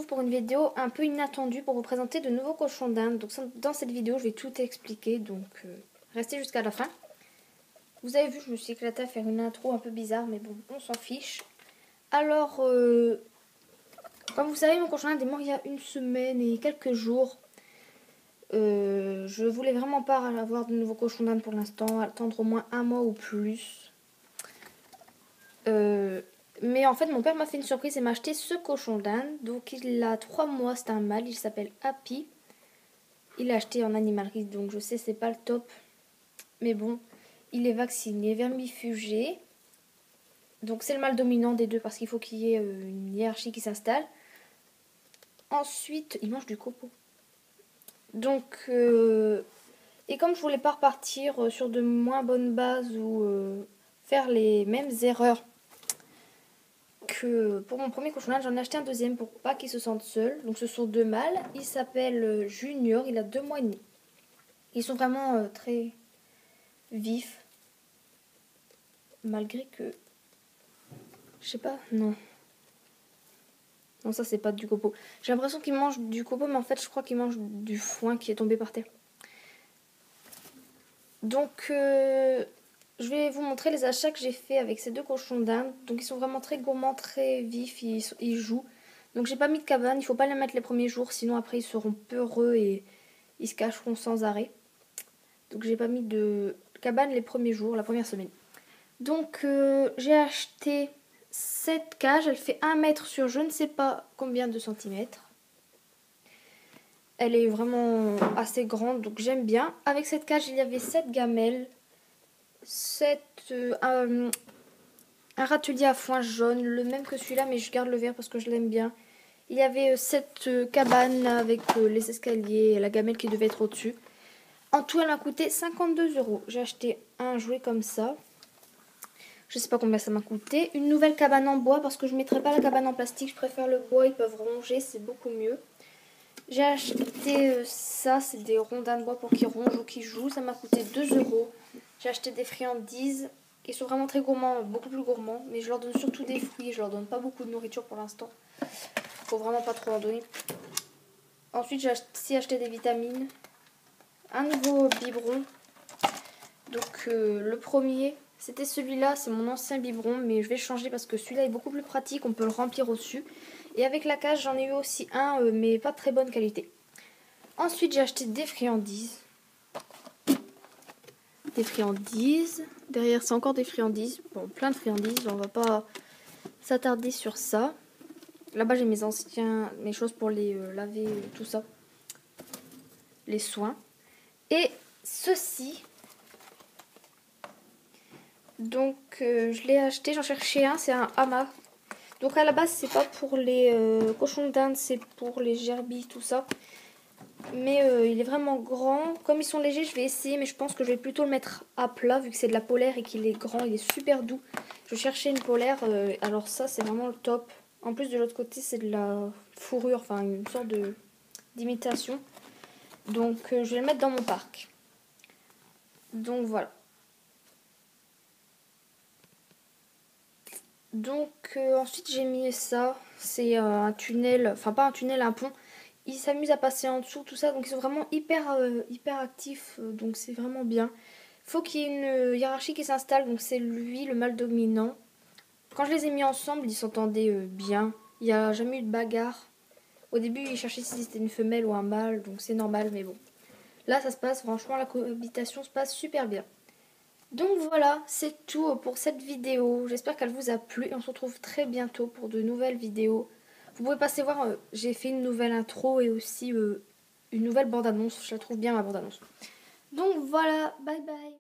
retrouve pour une vidéo un peu inattendue pour vous présenter de nouveaux cochons d'Inde. Donc dans cette vidéo, je vais tout expliquer, donc restez jusqu'à la fin. Vous avez vu, je me suis éclatée à faire une intro un peu bizarre, mais bon, on s'en fiche. Alors, comme vous savez, mon cochon d'Inde est mort il y a une semaine et quelques jours. Je voulais vraiment pas avoir de nouveaux cochons d'Inde pour l'instant, attendre au moins un mois ou plus. Mais en fait, mon père m'a fait une surprise et m'a acheté ce cochon d'Inde. Donc, il a 3 mois, c'est un mâle, il s'appelle Happy. Il l'a acheté en animalerie, donc je sais, c'est pas le top. Mais bon, il est vacciné, vermifugé. Donc, c'est le mâle dominant des deux parce qu'il faut qu'il y ait une hiérarchie qui s'installe. Ensuite, il mange du copeau. Donc, et comme je voulais pas repartir sur de moins bonnes bases ou faire les mêmes erreurs que pour mon premier cochon d'Inde, j'en ai acheté un deuxième pour pas qu'il se sente seul. Donc ce sont 2 mâles. Il s'appelle Junior, il a 2 mois et demi. Ils sont vraiment très vifs. Malgré que... Je sais pas, non. Non, ça c'est pas du copeau. J'ai l'impression qu'ils mangent du copeau, mais en fait je crois qu'ils mangent du foin qui est tombé par terre. Donc je vais vous montrer les achats que j'ai fait avec ces 2 cochons d'Inde. Donc ils sont vraiment très gourmands, très vifs, ils jouent. Donc j'ai pas mis de cabane, il faut pas les mettre les premiers jours, sinon après ils seront peureux et ils se cacheront sans arrêt. Donc j'ai pas mis de cabane les premiers jours, la première semaine. Donc j'ai acheté cette cage, elle fait 1 mètre sur je ne sais pas combien de centimètres. Elle est vraiment assez grande, donc j'aime bien. Avec cette cage, il y avait 7 gamelles, un râtelier à foin jaune, le même que celui-là, mais je garde le vert parce que je l'aime bien. Il y avait 7 cabanes avec les escaliers et la gamelle qui devait être au-dessus. En tout, elle m'a coûté 52 €. J'ai acheté un jouet comme ça. Je sais pas combien ça m'a coûté. Une nouvelle cabane en bois parce que je ne mettrai pas la cabane en plastique. Je préfère le bois, ils peuvent ronger, c'est beaucoup mieux. J'ai acheté ça, c'est des rondins de bois pour qu'ils rongent ou qu'ils jouent. Ça m'a coûté 2 €. J'ai acheté des friandises. Ils sont vraiment très gourmands, beaucoup plus gourmands. Mais je leur donne surtout des fruits. Je leur donne pas beaucoup de nourriture pour l'instant. Faut vraiment pas trop en donner. Ensuite, j'ai aussi acheté des vitamines. Un nouveau biberon. Donc le premier, c'était celui-là. C'est mon ancien biberon. Mais je vais changer parce que celui-là est beaucoup plus pratique. On peut le remplir au-dessus. Et avec la cage, j'en ai eu aussi un, mais pas de très bonne qualité. Ensuite, j'ai acheté des friandises. Des friandises. Derrière, c'est encore des friandises. Bon, plein de friandises. On va pas s'attarder sur ça. Là-bas, j'ai mes choses pour les laver, tout ça. Les soins. Et ceci. Donc, je l'ai acheté. J'en cherchais un. C'est un hamac. Donc, à la base, c'est pas pour les cochons d'Inde. C'est pour les gerbilles, tout ça. Mais il est vraiment grand. Comme ils sont légers, je vais essayer. Mais je pense que je vais plutôt le mettre à plat. Vu que c'est de la polaire et qu'il est grand. Il est super doux. Je cherchais une polaire. Alors ça, c'est vraiment le top. En plus, de l'autre côté, c'est de la fourrure. Enfin, une sorte d'imitation. Donc, je vais le mettre dans mon parc. Donc, voilà. Donc, ensuite, j'ai mis ça. C'est un tunnel. Enfin, pas un tunnel, un pont. Ils s'amusent à passer en dessous, tout ça. Donc, ils sont vraiment hyper actifs. Donc, c'est vraiment bien. Faut qu'il y ait une hiérarchie qui s'installe. Donc, c'est lui, le mâle dominant. Quand je les ai mis ensemble, ils s'entendaient bien. Il n'y a jamais eu de bagarre. Au début, ils cherchaient si c'était une femelle ou un mâle. Donc, c'est normal, mais bon. Là, ça se passe. Franchement, la cohabitation se passe super bien. Donc voilà, c'est tout pour cette vidéo. J'espère qu'elle vous a plu. Et on se retrouve très bientôt pour de nouvelles vidéos. Vous pouvez passer voir, j'ai fait une nouvelle intro et aussi une nouvelle bande-annonce. Je la trouve bien, ma bande-annonce. Donc voilà, bye bye.